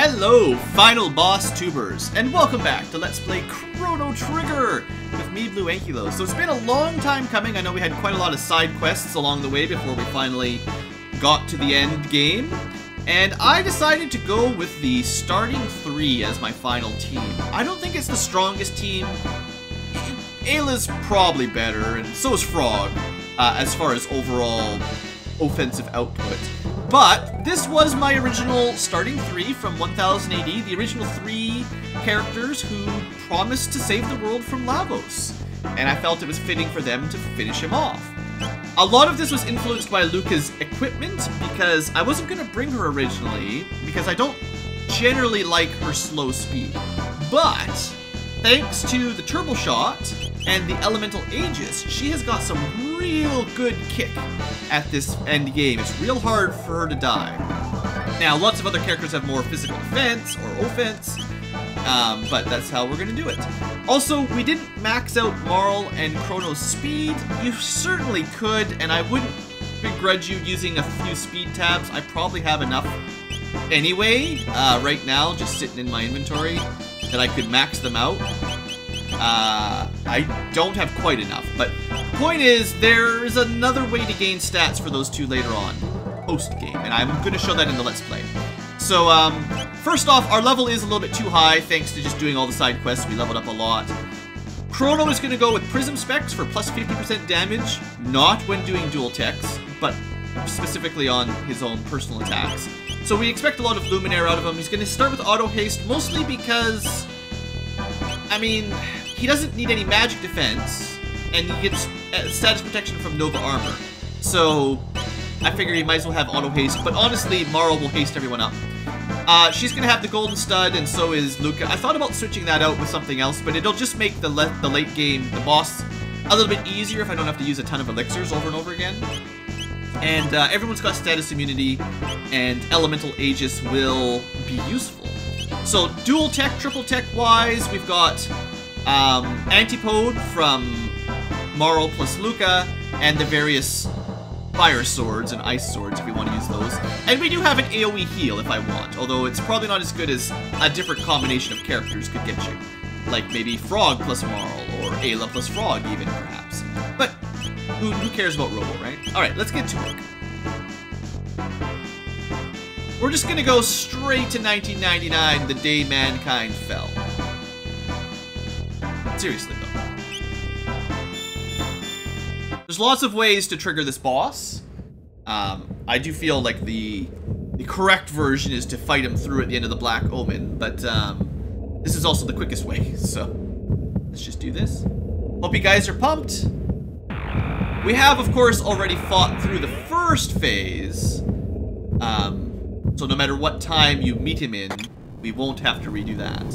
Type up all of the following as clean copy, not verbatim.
Hello, final boss tubers, and welcome back to Let's Play Chrono Trigger with me, Blue Ankylo. So it's been a long time coming. I know we had quite a lot of side quests along the way before we finally got to the end game. And I decided to go with the starting three as my final team. I don't think it's the strongest team. Ayla's probably better, and so is Frog, as far as overall offensive output. But this was my original starting three from 1000 AD, the original three characters who promised to save the world from Lavos. And I felt it was fitting for them to finish him off. A lot of this was influenced by Luca's equipment, because I wasn't going to bring her originally, because I don't generally like her slow speed. But thanks to the Turbo Shot and the Elemental Aegis, she has got some real good kick at this end game. It's real hard for her to die. Now, lots of other characters have more physical defense or offense, but that's how we're going to do it. Also, we didn't max out Marl and Chrono's speed. You certainly could, and I wouldn't begrudge you using a few speed tabs. I probably have enough anyway, right now, just sitting in my inventory, that I could max them out. I don't have quite enough, but point is, there is another way to gain stats for those two later on, post-game, and I'm going to show that in the Let's Play. So, first off, our level is a little bit too high, thanks to just doing all the side quests. We leveled up a lot. Chrono is going to go with Prism Specs for plus 50% damage, not when doing dual techs, but specifically on his own personal attacks. So we expect a lot of Luminaire out of him. He's going to start with Auto Haste, mostly because, I mean, he doesn't need any magic defense, and he gets status protection from Nova Armor. So I figure he might as well have Auto Haste, but honestly, Marl will haste everyone up. She's going to have the Golden Stud, and so is Luca. I thought about switching that out with something else, but it'll just make the late game, the boss, a little bit easier if I don't have to use a ton of elixirs over and over again. And everyone's got status immunity, and Elemental Aegis will be useful. So dual tech, triple tech wise, we've got Antipode from Marl plus Luca, and the various fire swords and ice swords if you want to use those. And we do have an AoE heal if I want, although it's probably not as good as a different combination of characters could get you. Like maybe Frog plus Marl, or Ayla plus Frog even, perhaps. But who cares about Robo, right? Alright, let's get to work. We're just gonna go straight to 1999, the day mankind fell. Seriously, though. There's lots of ways to trigger this boss. I do feel like the correct version is to fight him through at the end of the Black Omen, but this is also the quickest way, so let's just do this. Hope you guys are pumped. We have, of course, already fought through the first phase, so no matter what time you meet him in, we won't have to redo that.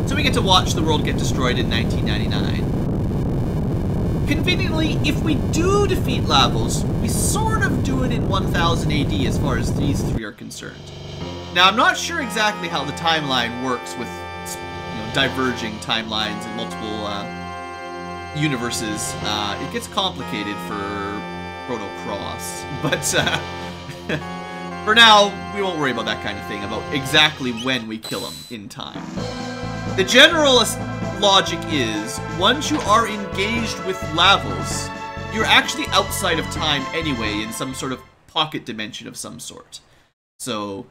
So we get to watch the world get destroyed in 1999. Conveniently, if we do defeat Lavos, we sort of do it in 1000 AD as far as these three are concerned. Now, I'm not sure exactly how the timeline works with diverging timelines and multiple universes. It gets complicated for Chrono Cross, but for now, we won't worry about that kind of thing, about exactly when we kill him in time. The general logic is, once you are engaged with Lavos, you're actually outside of time anyway, in some sort of pocket dimension of some sort. So,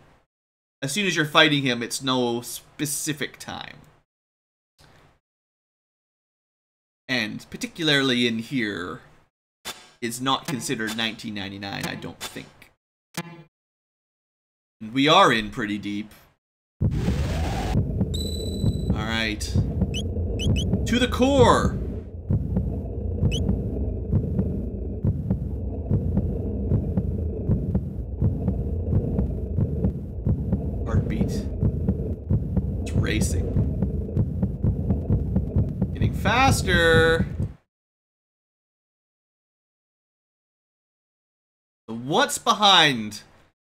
as soon as you're fighting him, it's no specific time. And particularly in here, is not considered 1999, I don't think. And we are in pretty deep. Alright. To the core! Heartbeat. It's racing. Getting faster! So what's behind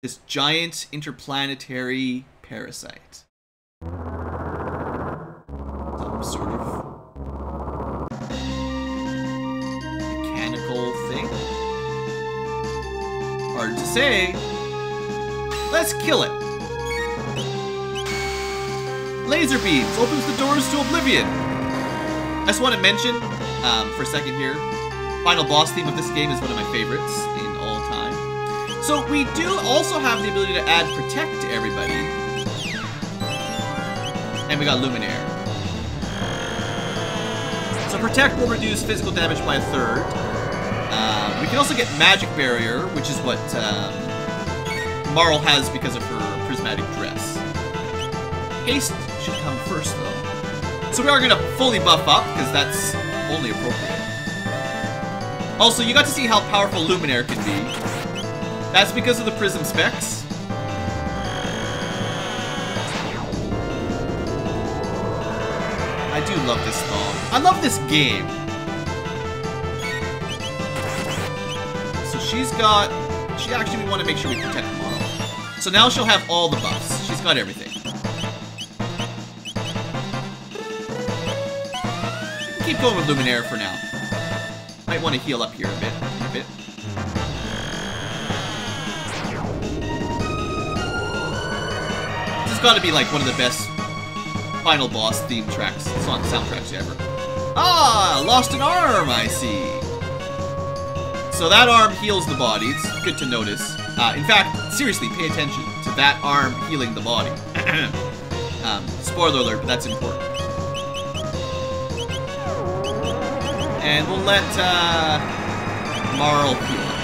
this giant interplanetary parasite? Some sort of mechanical thing? Hard to say. Let's kill it. Laser beams opens the doors to oblivion. I just want to mention, for a second here, final boss theme of this game is one of my favorites in all time. So we do also have the ability to add Protect to everybody. And we got Luminaire. So Protect will reduce physical damage by 1/3. We can also get Magic Barrier, which is what Marl has because of her prismatic dress. Haste should come first, though. So we are going to fully buff up, because that's only appropriate. Also, you got to see how powerful Luminaire can be. That's because of the Prism specs. I do love this song. I love this game. So she actually, we want to make sure we protect Marl. So now she'll have all the buffs. She's got everything. Keep going with Luminaire for now. Might want to heal up here a bit. This has got to be like one of the best final boss theme tracks, soundtracks ever. Ah, lost an arm, I see. So that arm heals the body. It's good to notice. In fact, seriously, pay attention to that arm healing the body. Spoiler alert, but that's important. And we'll let Marl heal up.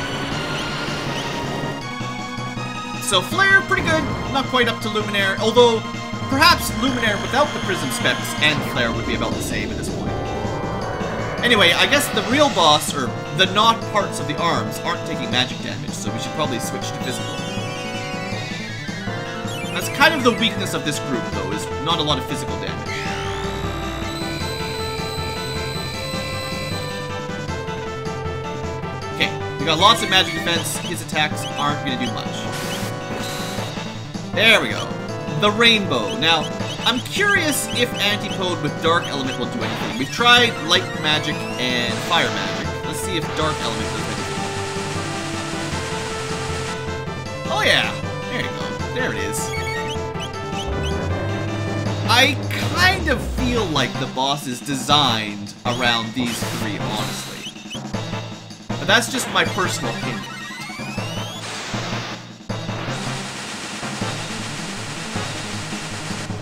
So Flare, pretty good. Not quite up to Luminaire, although perhaps Luminaire without the Prism specs and Flare would be about the same at this point. Anyway, I guess the real boss, or the not parts of the arms, aren't taking magic damage, so we should probably switch to physical. That's kind of the weakness of this group, though, is not a lot of physical damage. We got lots of magic defense. His attacks aren't going to do much. There we go. The rainbow. Now, I'm curious if Antipode with Dark Element will do anything. We've tried Light Magic and Fire Magic. Let's see if Dark Element does anything. Oh yeah! There you go. There it is. I kind of feel like the boss is designed around these three, honestly. But that's just my personal opinion.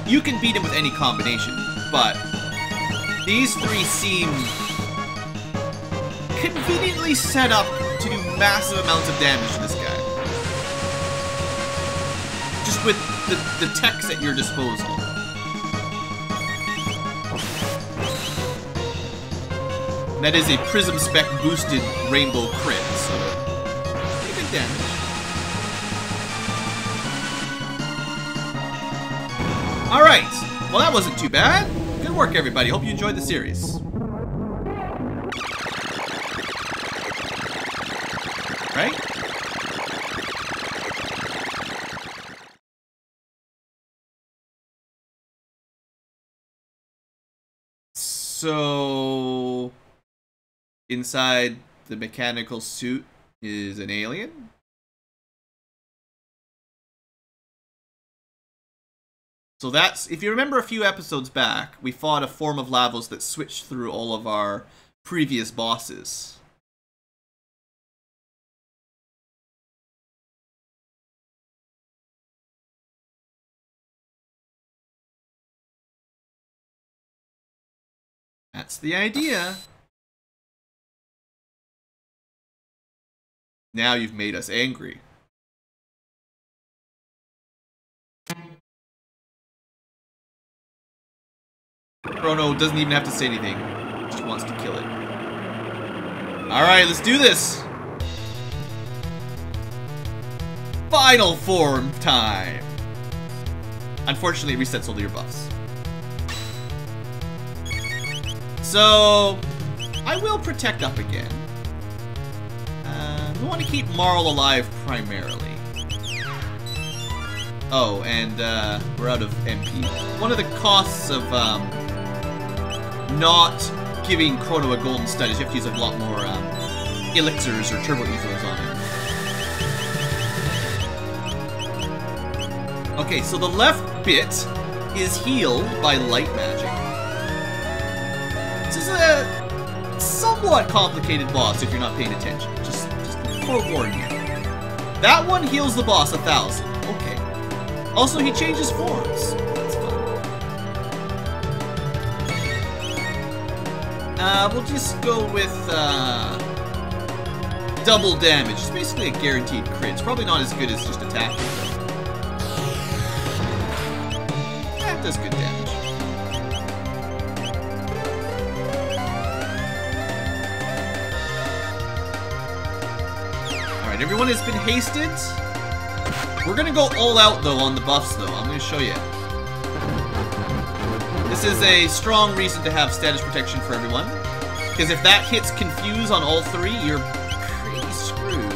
You can beat him with any combination, but these three seem conveniently set up to do massive amounts of damage to this guy. Just with the techs at your disposal. That is a Prism Spec boosted Rainbow crit, so pretty good damage. Alright, well that wasn't too bad. Good work everybody, hope you enjoyed the series. Right? So inside the mechanical suit is an alien? So that's, if you remember a few episodes back, we fought a form of Lavos that switched through all of our previous bosses. That's the idea. Now you've made us angry. Chrono doesn't even have to say anything. Just wants to kill it. Alright, let's do this! Final form time! Unfortunately, it resets all your buffs. So, I will protect up again. We want to keep Marl alive primarily. Oh, and we're out of MP. One of the costs of not giving Chrono a golden stud is you have to use a lot more elixirs or turbo ethers on him. Okay, so the left bit is healed by light magic. This is a somewhat complicated boss if you're not paying attention. Just forewarn you. That one heals the boss 1,000. Okay. Also, he changes forms. That's fun. We'll just go with double damage. It's basically a guaranteed crit. It's probably not as good as just attacking, though. Yeah, it does good damage. Alright, everyone has been hasted. We're gonna go all out, though, on the buffs, though. I'm gonna show you. This is a strong reason to have status protection for everyone. Because if that hits Confuse on all three, you're pretty screwed.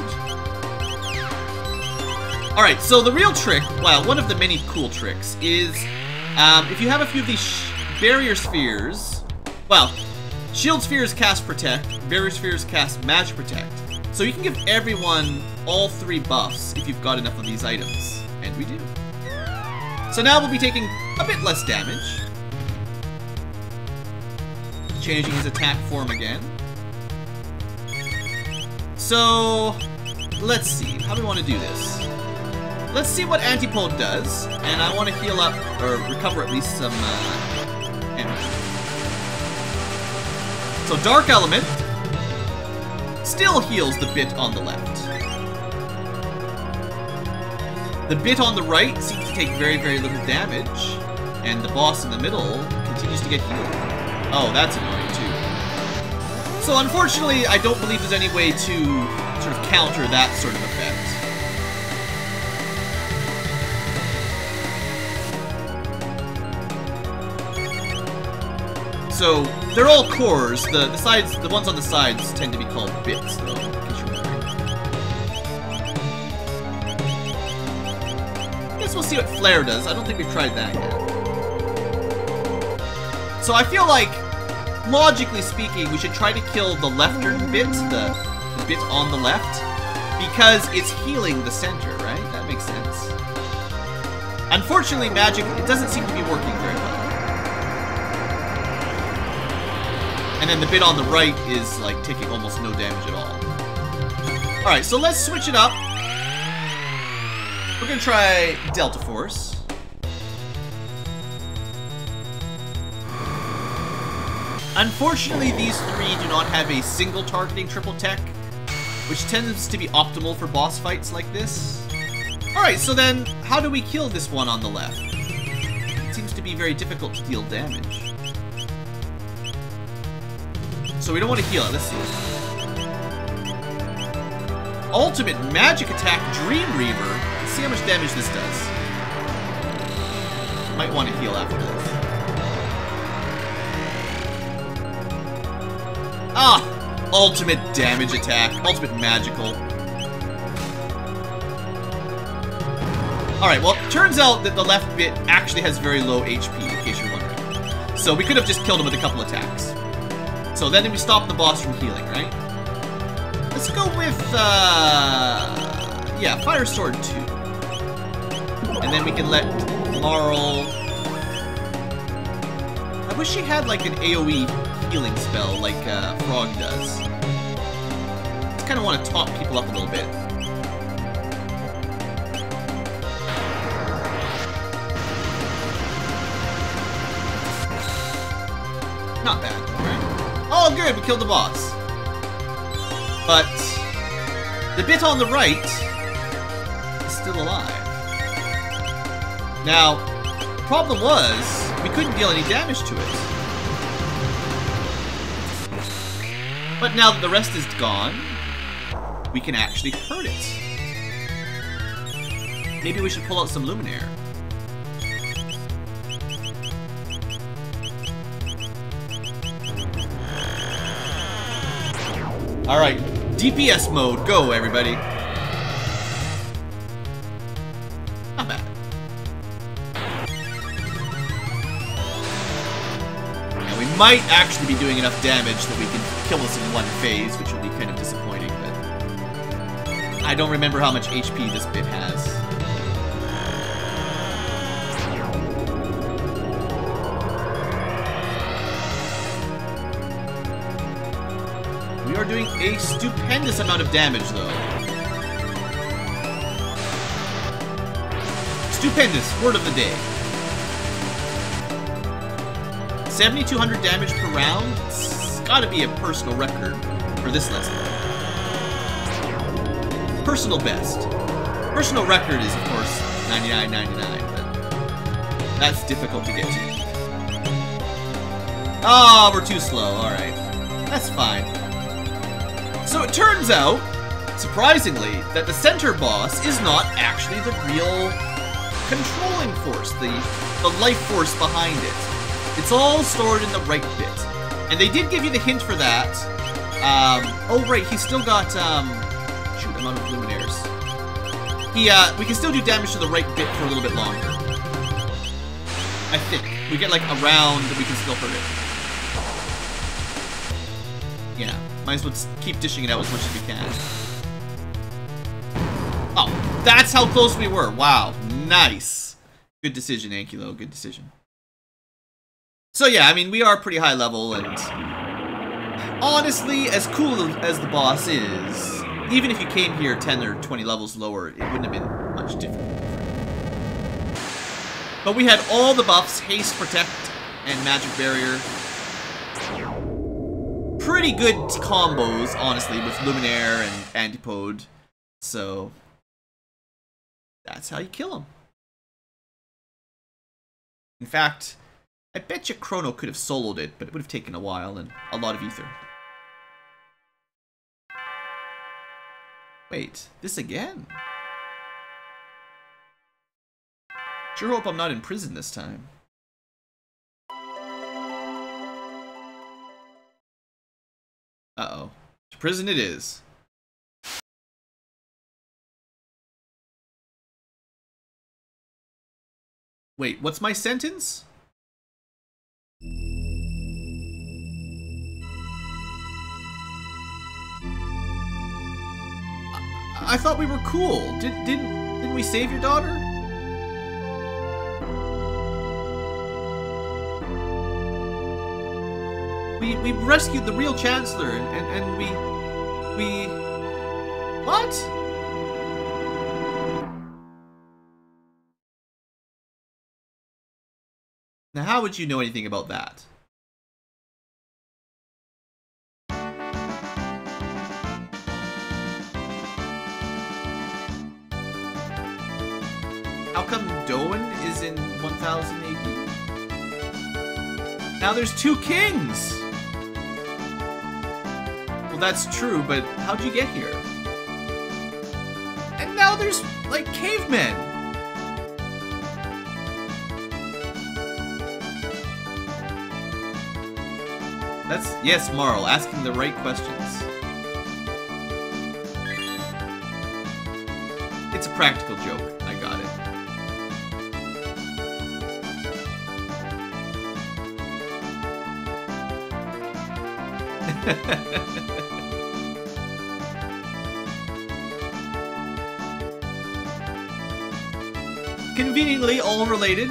Alright, so the real trick, well, one of the many cool tricks, is if you have a few of these barrier spheres, well, shield spheres cast Protect, barrier spheres cast Magic Protect. So you can give everyone all three buffs if you've got enough of these items. And we do. So now we'll be taking a bit less damage. Changing his attack form again. So, let's see. How do we want to do this? Let's see what Antipode does. And I want to heal up, or recover at least some energy. So Dark Element still heals the bit on the left. The bit on the right seems to take very, very little damage. And the boss in the middle continues to get healed. Oh, that's annoying too. So unfortunately, I don't believe there's any way to sort of counter that sort of effect. So they're all cores. The sides, the ones on the sides, tend to be called bits, though. In case you're wondering. I guess we'll see what Flare does. I don't think we've tried that yet. So I feel like, logically speaking, we should try to kill the left-turn bit, the bit on the left, because it's healing the center, right? That makes sense. Unfortunately, magic, it doesn't seem to be working very well. And then the bit on the right is, like, taking almost no damage at all. Alright, so let's switch it up. We're gonna try Delta Force. Unfortunately, these three do not have a single targeting triple tech, which tends to be optimal for boss fights like this. Alright, so then, how do we kill this one on the left? It seems to be very difficult to deal damage. So we don't want to heal it, let's see. Ultimate Magic Attack Dream Reaver. Let's see how much damage this does. Might want to heal after this. Ah! Ultimate damage attack. Ultimate magical. Alright, well, it turns out that the left bit actually has very low HP, in case you're wondering. So we could have just killed him with a couple attacks. So then we stop the boss from healing, right? Let's go with, yeah, Fire Sword 2. And then we can let Marl... I wish she had, like, an AoE healing spell like Frog does. Just kind of want to top people up a little bit. Not bad, right? Oh, good, we killed the boss. But the bit on the right is still alive. Now, the problem was we couldn't deal any damage to it. But now that the rest is gone, we can actually hurt it. Maybe we should pull out some Luminaire. Alright, DPS mode, go everybody. Not bad. And we might actually be doing enough damage that we can kill this in one phase, which will be kind of disappointing, but I don't remember how much HP this bit has. are doing a stupendous amount of damage, though. Stupendous, word of the day. 7,200 damage per round? It's gotta be a personal record for this lesson. Personal best. Personal record is, of course, 99.99, but that's difficult to get to. Oh, we're too slow. Alright. That's fine. So it turns out, surprisingly, that the center boss is not actually the real controlling force, the life force behind it. It's all stored in the right bit. And they did give you the hint for that. Oh right, he's still got, shoot, I'm out of luminaires. We can still do damage to the right bit for a little bit longer. I think. We get like a round that we can still hurt it. Yeah, might as well just keep dishing it out as much as we can. Oh, that's how close we were. Wow, nice. Good decision, Ankylo, good decision. So yeah, I mean, we are pretty high level, and honestly, as cool as the boss is, even if you came here 10 or 20 levels lower, it wouldn't have been much different. But we had all the buffs, haste, protect, and magic barrier. Pretty good combos, honestly, with Luminaire and Antipode. So that's how you kill him. In fact, I bet you Chrono could have soloed it, but it would have taken a while and a lot of ether. Wait, this again? Sure hope I'm not in prison this time. Uh-oh. To prison it is. Wait, what's my sentence? I thought we were cool. Didn't we save your daughter? We rescued the real Chancellor and we what? Now how would you know anything about that? How come Doan is in 1000 AD? Now there's two kings! Well, that's true, but how'd you get here? And now there's, like, cavemen! That's, yes, Marl, asking the right questions. It's a practical joke. I got it. Conveniently all related.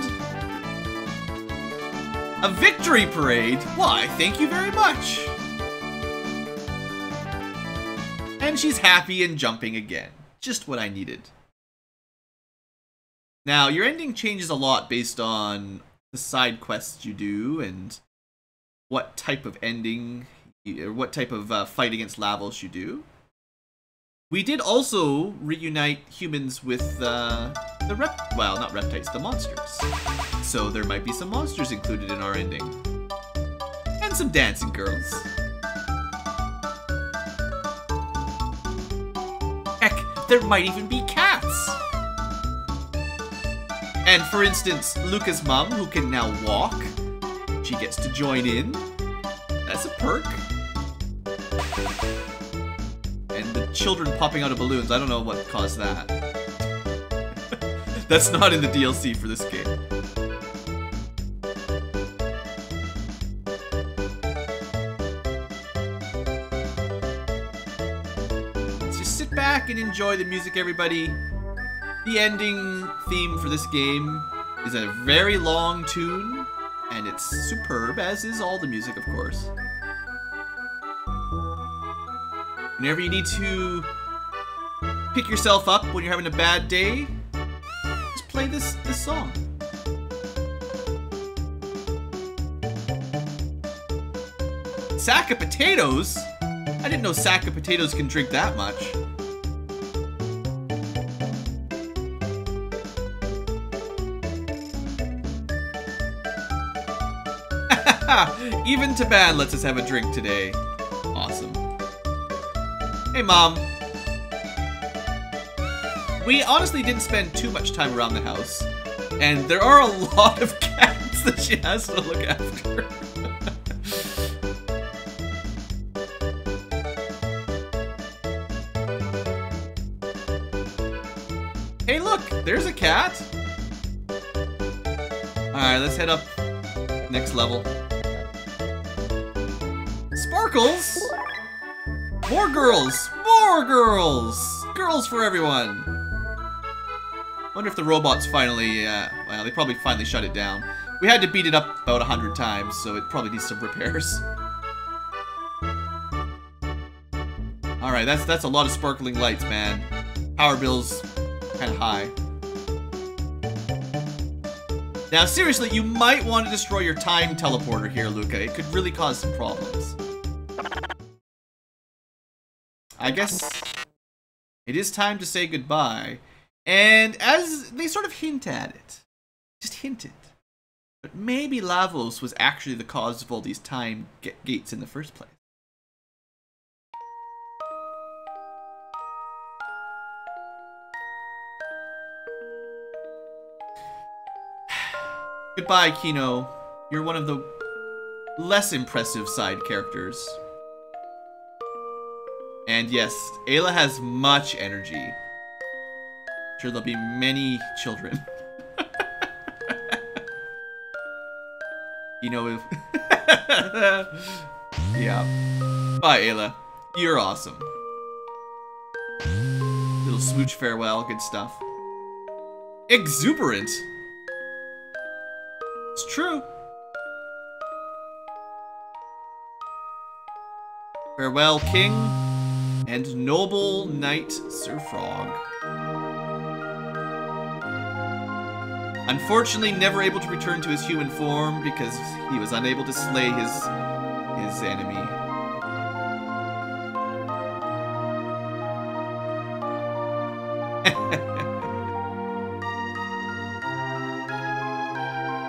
A victory parade? Why, thank you very much. And she's happy and jumping again. Just what I needed. Now, your ending changes a lot based on the side quests you do and what type of ending, or what type of fight against Lavos you do. We did also reunite humans with the not reptiles, the monsters. So there might be some monsters included in our ending. And some dancing girls. Heck, there might even be cats! And for instance, Luca's mom, who can now walk, she gets to join in. That's a perk. And the children popping out of balloons, I don't know what caused that. That's not in the DLC for this game. Let's just sit back and enjoy the music, everybody. The ending theme for this game is a very long tune, and it's superb, as is all the music, of course. Whenever you need to pick yourself up when you're having a bad day, just play this song. Sack of potatoes? I didn't know sack of potatoes can drink that much. Even Taban lets us have a drink today. Awesome. Hey, Mom. We honestly didn't spend too much time around the house, and there are a lot of cats that she has to look after. Hey, look! There's a cat! Alright, let's head up next level. Sparkles! More girls! More girls! Girls for everyone! Wonder if the robots finally, well, they probably finally shut it down. We had to beat it up about 100 times, so it probably needs some repairs. Alright, that's a lot of sparkling lights, man. Power bill's kind of high. Now, seriously, you might want to destroy your time teleporter here, Luca. It could really cause some problems. I guess it is time to say goodbye. And as they sort of hint at it, just hinted, but maybe Lavos was actually the cause of all these time gates in the first place. Goodbye, Kino. You're one of the less impressive side characters. And yes, Ayla has much energy. Sure, there'll be many children. You know, yeah. Bye, Ayla. You're awesome. Little smooch farewell, good stuff. Exuberant. It's true. Farewell, King, and noble knight Sir Frog. Unfortunately, never able to return to his human form because he was unable to slay his enemy.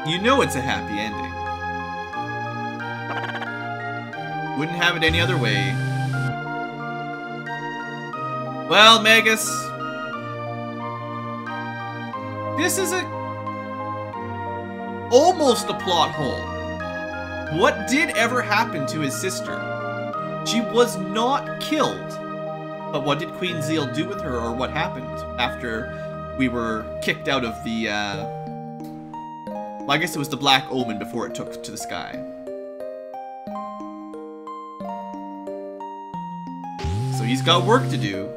You know it's a happy ending. Wouldn't have it any other way. Well, Magus, this is almost a plot hole. What did ever happen to his sister? She was not killed. But what did Queen Zeal do with her, or what happened after we were kicked out of the, well, I guess it was the Black Omen before it took to the sky. So he's got work to do.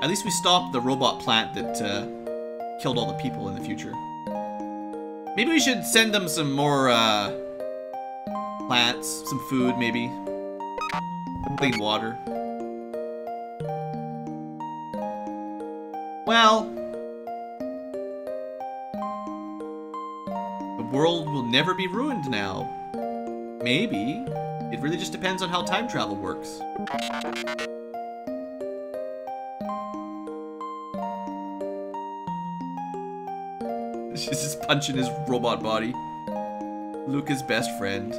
At least we stopped the robot plant that killed all the people in the future. Maybe we should send them some more plants, some food maybe. Clean water. Well, the world will never be ruined now. Maybe. It really just depends on how time travel works. She's just punching his robot body. Luca's best friend.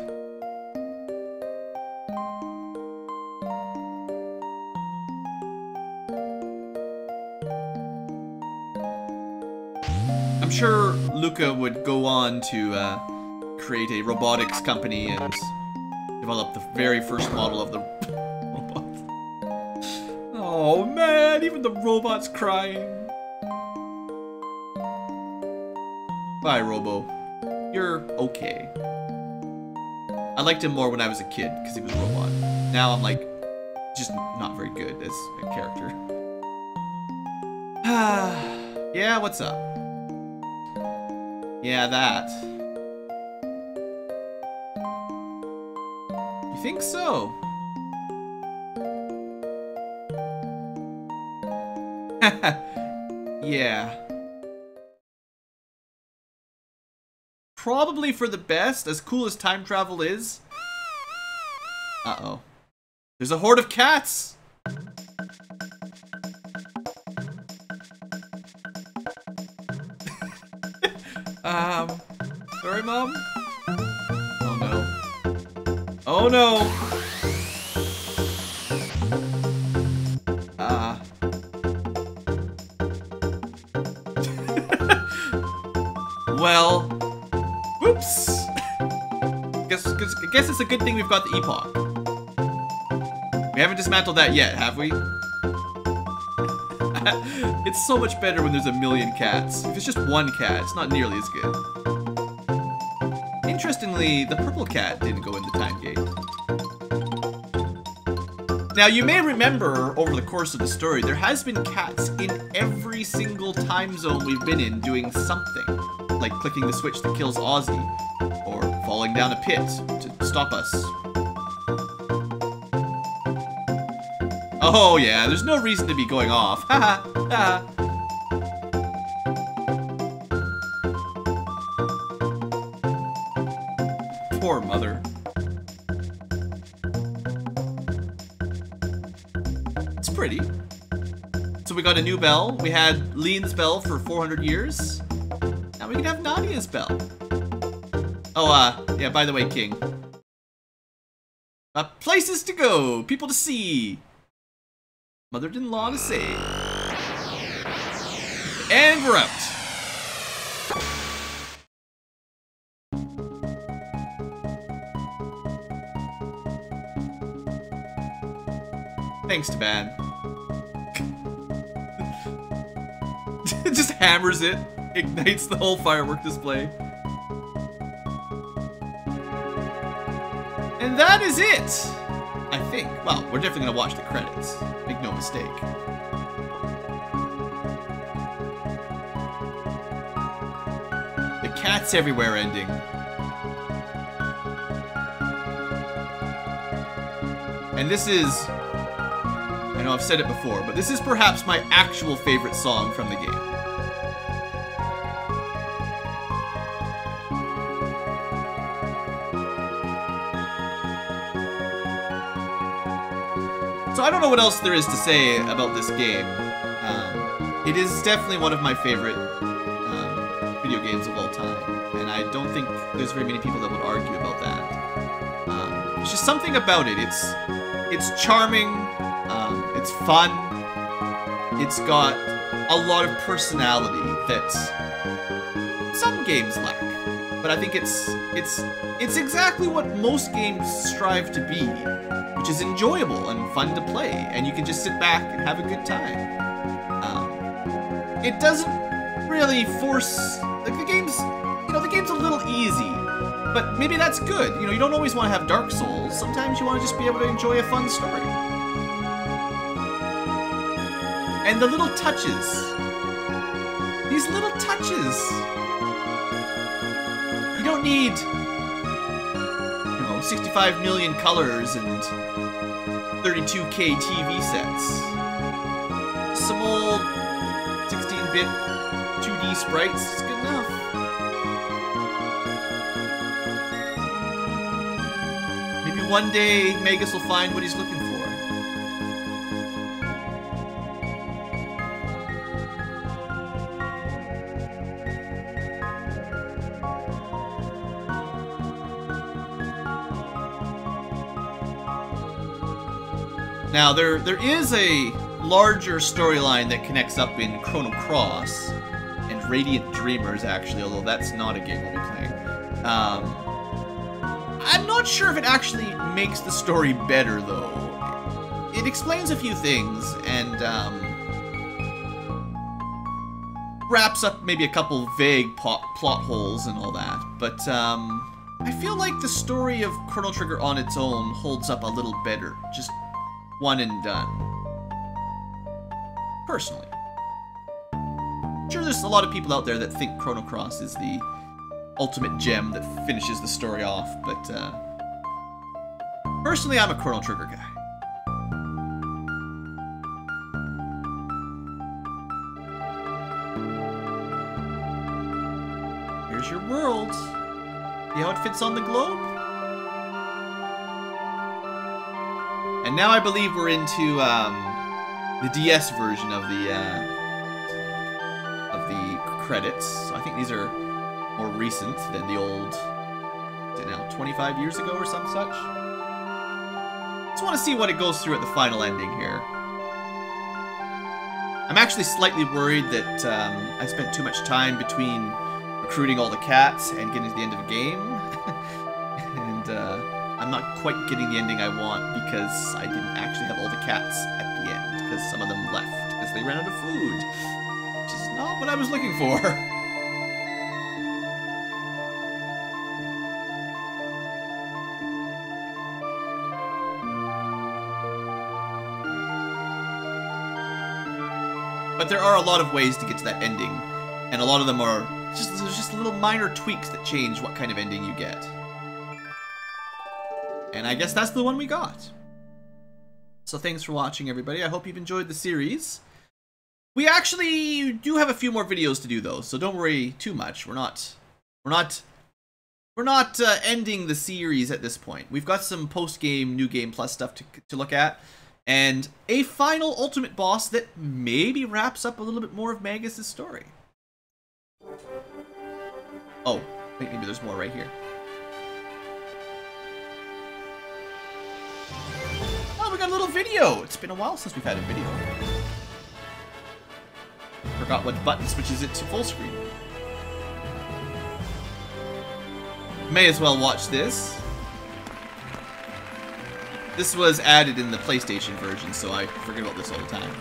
I'm sure Luca would go on to create a robotics company and develop the very first model of the robot. Oh man, even the robot's crying. Bye, Robo. You're okay. I liked him more when I was a kid because he was a robot. Now I'm like, just not very good as a character. Yeah, what's up? Yeah, that. You think so? Yeah. Probably for the best, as cool as time travel is. Uh-oh. There's a horde of cats! Sorry, Mom? Oh, no. Oh, no! Well... Whoops! Guess it's a good thing we've got the epoch. We haven't dismantled that yet, have we? It's so much better when there's a million cats. If it's just one cat, it's not nearly as good. Interestingly, the purple cat didn't go in the time gate. Now, you may remember, over the course of the story, there has been cats in every single time zone we've been in doing something. Like clicking the switch that kills Ozzy, or falling down a pit to stop us. Oh yeah, there's no reason to be going off. Haha, haha. Poor mother. It's pretty. So we got a new bell. We had Lean's bell for 400 years. Now we can have Nadia's bell. Oh, yeah, by the way, King. Places to go, people to see. Mother-in-law to save. And we're out. Thanks, Taban. Just hammers it. Ignites the whole firework display. And that is it! I think. Well, we're definitely gonna watch the credits. Make no mistake. The cats everywhere ending. And this is... I know I've said it before, but this is perhaps my actual favorite song from the game. So I don't know what else there is to say about this game. It is definitely one of my favorite video games of all time, and I don't think there's very many people that would argue about that. There's just something about it. It's charming. It's fun. It's got a lot of personality that some games lack, but I think it's exactly what most games strive to be. Which is enjoyable and fun to play, and you can just sit back and have a good time. It doesn't really force, like the game's a little easy, but maybe that's good. You know, you don't always want to have Dark Souls. Sometimes you want to just be able to enjoy a fun story. And the little touches. These little touches. You don't need 65 million colors and 32K TV sets. Some old 16-bit 2D sprites is good enough. Maybe one day Magus will find what he's looking for. Now, there is a larger storyline that connects up in Chrono Cross and Radiant Dreamers, actually, although that's not a game we'll be playing. I'm not sure if it actually makes the story better, though. It explains a few things and wraps up maybe a couple vague plot holes and all that, but I feel like the story of Chrono Trigger on its own holds up a little better. Just one and done. Personally. I'm sure there's a lot of people out there that think Chrono Cross is the ultimate gem that finishes the story off, but personally, I'm a Chrono Trigger guy. Here's your world. See how it fits on the globe? And now I believe we're into the DS version of the credits. So I think these are more recent than the old, is it now 25 years ago or some such? Just want to see what it goes through at the final ending here. I'm actually slightly worried that I spent too much time between recruiting all the cats and getting to the end of the game. And I'm not quite getting the ending I want because I didn't actually have all the cats at the end, because some of them left because they ran out of food, which is not what I was looking for. But there are a lot of ways to get to that ending, and a lot of them are there's just little minor tweaks that change what kind of ending you get. And I guess that's the one we got. So thanks for watching, everybody. I hope you've enjoyed the series. We actually do have a few more videos to do, though, so don't worry too much. We're not ending the series at this point. We've got some post-game, new game plus stuff to look at, and a final ultimate boss that maybe wraps up a little bit more of Magus' story. Oh, I think maybe there's more right here. Oh, we got a little video! It's been a while since we've had a video. Forgot what button switches it to full screen. May as well watch this. This was added in the PlayStation version, so I forget about this all the time.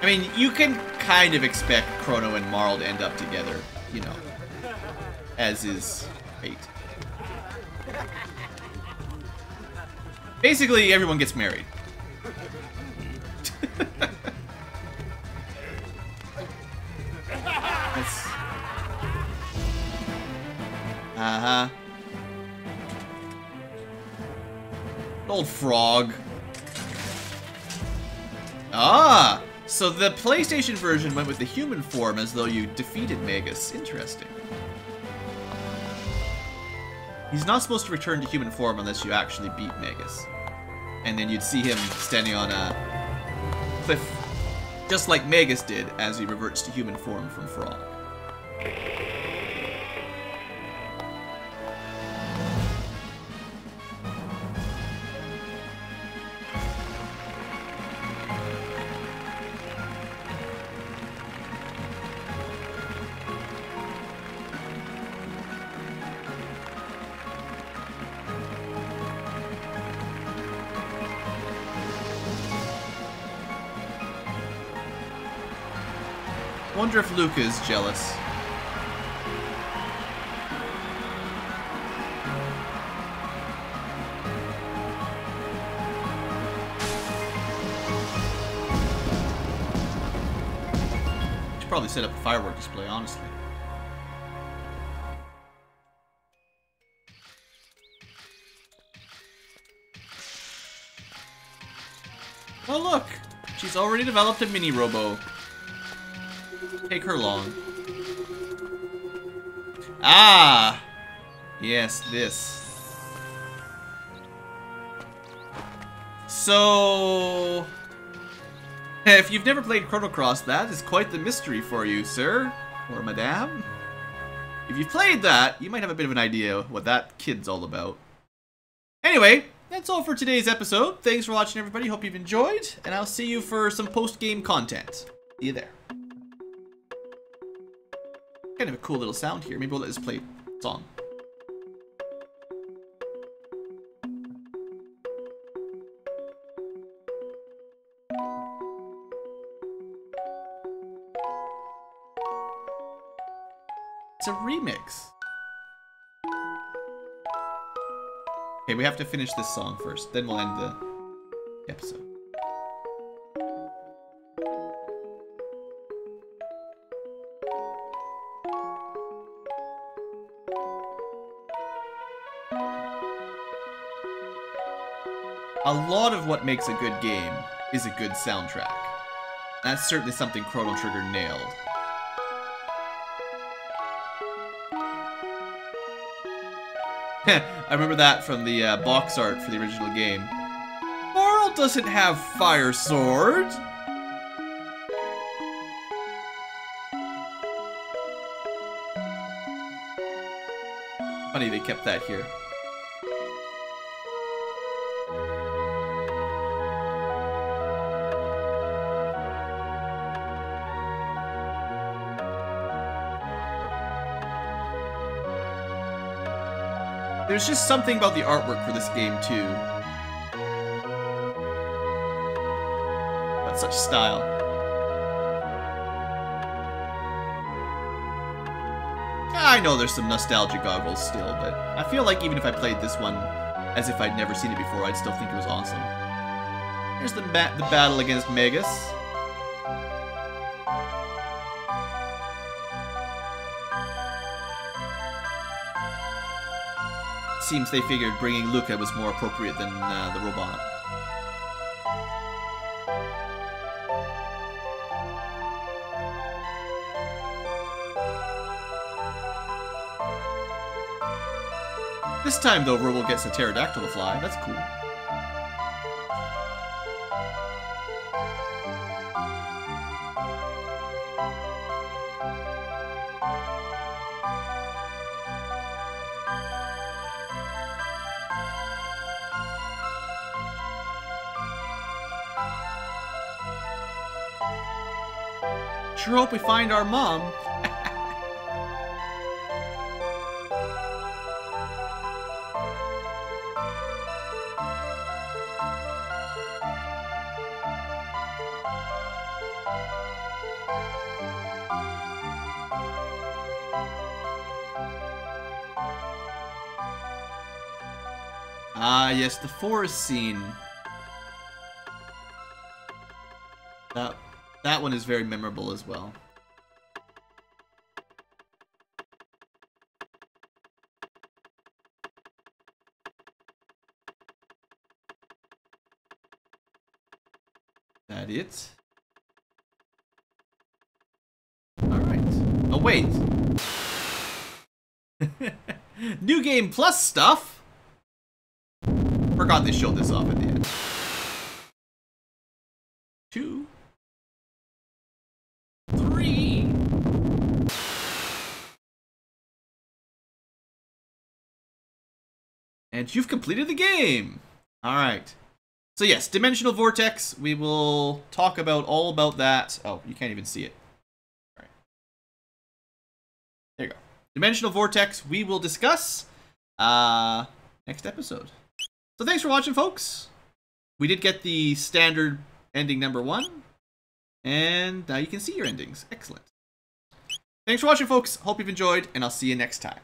I mean, you can kind of expect Chrono and Marl to end up together, you know, as is fate. Basically, everyone gets married. Uh-huh. Old frog. Ah! So the PlayStation version went with the human form as though you defeated Magus. Interesting. He's not supposed to return to human form unless you actually beat Magus. And then you'd see him standing on a cliff, just like Magus did, as he reverts to human form from Frog. Wonder if Luca is jealous. Should probably set up a firework display, honestly. Oh look! She's already developed a mini robo. Take her long. Ah! Yes, this. So... if you've never played Chrono Cross, that is quite the mystery for you, sir. Or madame. If you've played that, you might have a bit of an idea what that kid's all about. Anyway, that's all for today's episode. Thanks for watching, everybody. Hope you've enjoyed. And I'll see you for some post-game content. See you there. Kind of a cool little sound here. Maybe we'll let this play a song. It's a remix. Okay, we have to finish this song first, then we'll end the episode. a lot of what makes a good game is a good soundtrack. That's certainly something Chrono Trigger nailed. I remember that from the box art for the original game. Marl doesn't have fire sword. Funny they kept that here. There's just something about the artwork for this game, too. Got such style. I know there's some nostalgia goggles still, but I feel like even if I played this one as if I'd never seen it before, I'd still think it was awesome. Here's the battle against Magus. Seems they figured bringing Luca was more appropriate than the robot. This time, though, Robo gets a pterodactyl to fly. That's cool. Sure hope we find our mom. Ah, yes, the forest scene. That one is very memorable as well. That it? Alright. Oh, wait. New Game Plus stuff? Forgot they showed this off at the end. 2, 3. And you've completed the game! Alright. So yes, Dimensional Vortex, we will talk about all about that. Oh, you can't even see it. Alright. There you go. Dimensional Vortex, we will discuss next episode. So thanks for watching, folks. We did get the standard ending number 1. And now you can see your endings. Excellent. Thanks for watching, folks. Hope you've enjoyed, and I'll see you next time.